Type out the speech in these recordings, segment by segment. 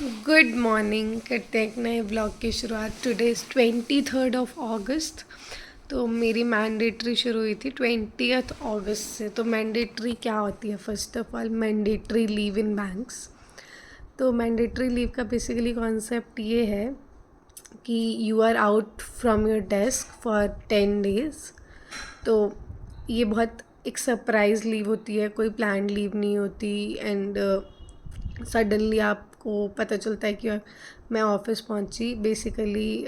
Good morning. करते हैं एक नए ब्लॉग की शुरुआत। टुडे इज़ 23 अगस्त। तो मेरी मैंडेटरी शुरू हुई थी 20 अगस्त से। तो मैंडेटरी क्या होती है? First of all, mandatory leave in banks. तो मैंडेटरी लीव का बेसिकली कॉन्सेप्ट ये है कि you are out from your desk for 10 days। तो ये बहुत एक सरप्राइज़ लीव होती है, कोई प्लान लीव नहीं होती। एंड सडनली आपको पता चलता है कि मैं ऑफिस पहुंची। बेसिकली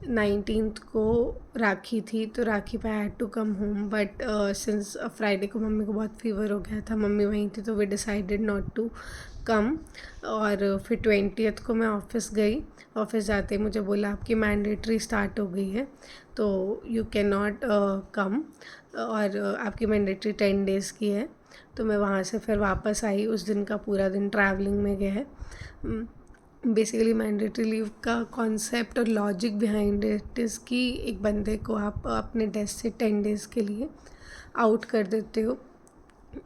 19th को राखी थी, तो राखी पे I had to come home, but since Friday को मम्मी को बहुत फीवर हो गया था, मम्मी वहीं थी, तो we decided not to come. और फिर 20th को मैं ऑफिस गई। ऑफिस जाते ही मुझे बोला आपकी मैंडेटरी स्टार्ट हो गई है, तो यू कैन नॉट कम, और आपकी मैंडेटरी 10 days की है। तो मैं वहाँ से फिर वापस आई। उस दिन का पूरा दिन ट्रैवलिंग में गया है। बेसिकली मैंडेटरी लीव का कॉन्सेप्ट और लॉजिक बिहाइंड इट इज़ कि एक बंदे को आप अपने डेस्क से 10 days के लिए आउट कर देते हो।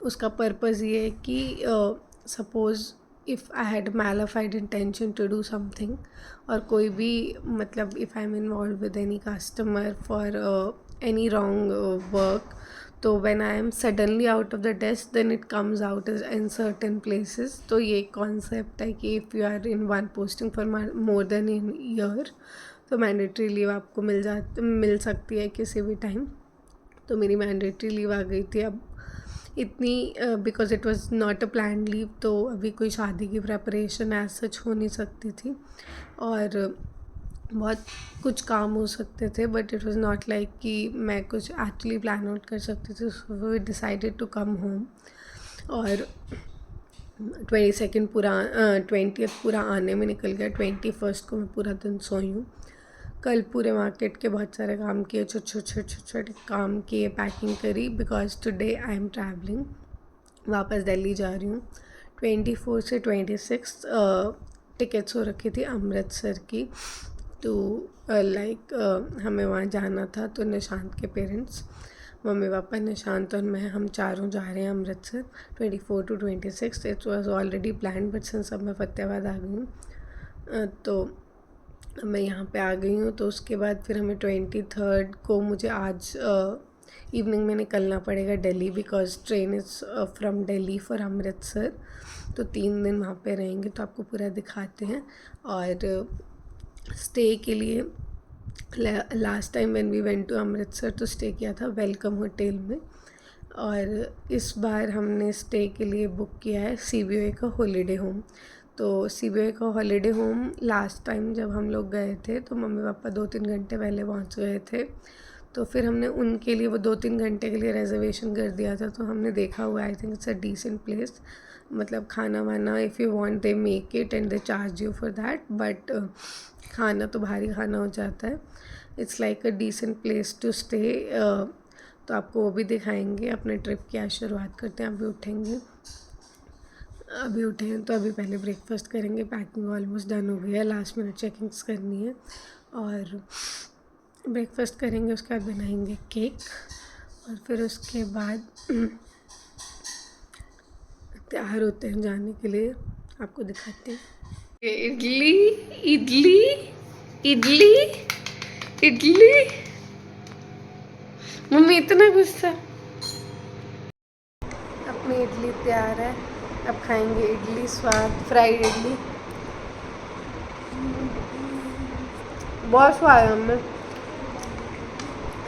उसका पर्पज़ ये है कि suppose if I had malafide intention to do something, और कोई भी मतलब if I am involve with any customer for any wrong work, तो when I am suddenly out of the desk then it comes out in certain places. तो ये concept है कि if you are in one posting for more than in year, तो mandatory leave आपको मिल सकती है किसी भी टाइम। तो मेरी मैंडेटरी लीव आ गई थी अब इतनी, because it was not a plan leave. तो अभी कोई शादी की प्रेपरेशन एज सच हो नहीं सकती थी, और बहुत कुछ काम हो सकते थे, but it was not like कि मैं कुछ एक्चुअली प्लान आउट कर सकती थी। So we decided to come home. और 20th पूरा आने में निकल गया। 21st को मैं पूरा दिन सोई हूँ। कल पूरे मार्केट के बहुत सारे काम किए, छोटे काम किए, पैकिंग करी, because today I am travelling, वापस दिल्ली जा रही हूँ। 24 से 26 टिकट्स हो रखी थी अमृतसर की। तो हमें वहाँ जाना था। तो निशांत के पेरेंट्स, मम्मी पापा, निशांत और मैं, हम चारों जा रहे हैं Amritsar 24 to 26। It was already plan, but since अब मैं फतेहाबाद आ गई हूँ, तो मैं यहाँ पे आ गई हूँ। तो उसके बाद फिर हमें 23rd को मुझे आज इवनिंग में निकलना पड़ेगा Delhi, because train is from Delhi for Amritsar. तो 3 दिन वहाँ पे रहेंगे, तो आपको पूरा दिखाते हैं। और स्टे के लिए last time when we went to Amritsar तो स्टे किया था वेलकम होटल में, और इस बार हमने स्टे के लिए बुक किया है CBOA का हॉलीडे होम। तो CBOA का हॉलीडे होम लास्ट टाइम जब हम लोग गए थे, तो मम्मी पापा 2-3 घंटे पहले पहुंच गए थे। तो फिर हमने उनके लिए वो 2-3 घंटे के लिए रिजर्वेशन कर दिया था। तो हमने देखा हुआ, I think it's a decent place. मतलब खाना वाना if you want they make it and they charge you for that, but खाना तो भारी खाना हो जाता है। It's like a decent place to stay. तो आपको वो भी दिखाएंगे। अपने ट्रिप की आज शुरुआत करते हैं। अभी उठे हैं, तो अभी पहले ब्रेकफास्ट करेंगे। पैकिंग ऑलमोस्ट डन हो गई है, लास्ट मिनट चेकिंग्स करनी है, और ब्रेकफास्ट करेंगे। उसके बाद बनाएंगे केक, और फिर उसके बाद तैयार होते हैं जाने के लिए। आपको दिखाते हैं। इडली इडली इडली इडली। मम्मी इतना गुस्सा। अपनी इडली तैयार है, अब खाएंगे इडली। स्वाद फ्राइड इडली, बहुत स्वाद है हमें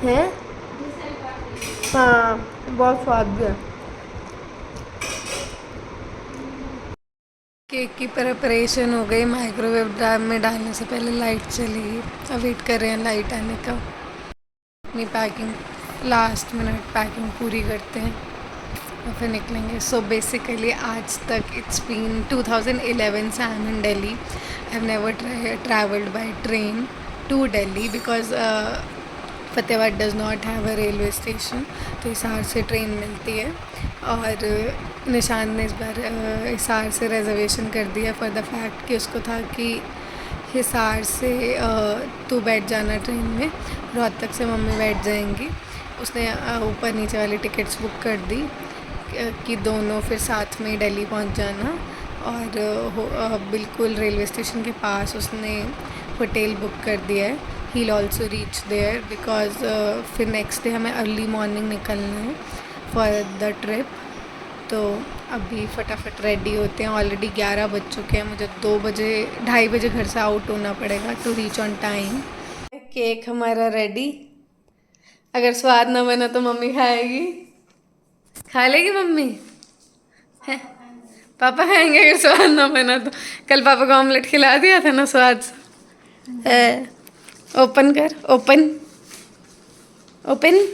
है। हाँ, बहुत स्वाद भी है। केक की प्रिपरेशन हो गई। माइक्रोवेव में डालने से पहले लाइट चली गई। अब वेट कर रहे हैं लाइट आने का। अपनी पैकिंग, लास्ट मिनट पैकिंग पूरी करते हैं और फिर निकलेंगे। सो बेसिकली आज तक इट्स बीन 2011 से I am in Delhi. I have never travelled by train to Delhi, because Fatehabad does not have a railway station. तो हिसार से ट्रेन मिलती है, और निशान ने इस बार हिसार से रिजर्वेशन कर दिया फॉर द फैक्ट कि उसको था कि हिसार से तू बैठ जाना ट्रेन में, रोहतक से मम्मी बैठ जाएंगी। उसने ऊपर नीचे वाली टिकट्स बुक कर दी कि दोनों फिर साथ में दिल्ली पहुंच जाना। और बिल्कुल रेलवे स्टेशन के पास उसने होटल बुक कर दिया है. He will also reach there because फिर नेक्स्ट डे हमें अर्ली मॉर्निंग निकलना है फॉर द ट्रिप. तो अभी फटाफट रेडी होते हैं. ऑलरेडी 11 बज चुके हैं. मुझे 2:30 बजे घर से आउट होना पड़ेगा to reach on time. Cake हमारा रेडी. अगर स्वाद ना बना तो मम्मी खाएगी. खा लेगी मम्मी है. पापा खाएंगे अगर स्वाद ना बना तो. कल पापा को ऑमलेट खिला दिया था ना स्वाद से. ओपन कर. Open open.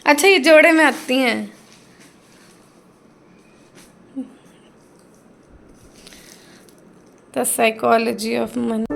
अच्छा ये जोड़े में आती हैं. The psychology of money.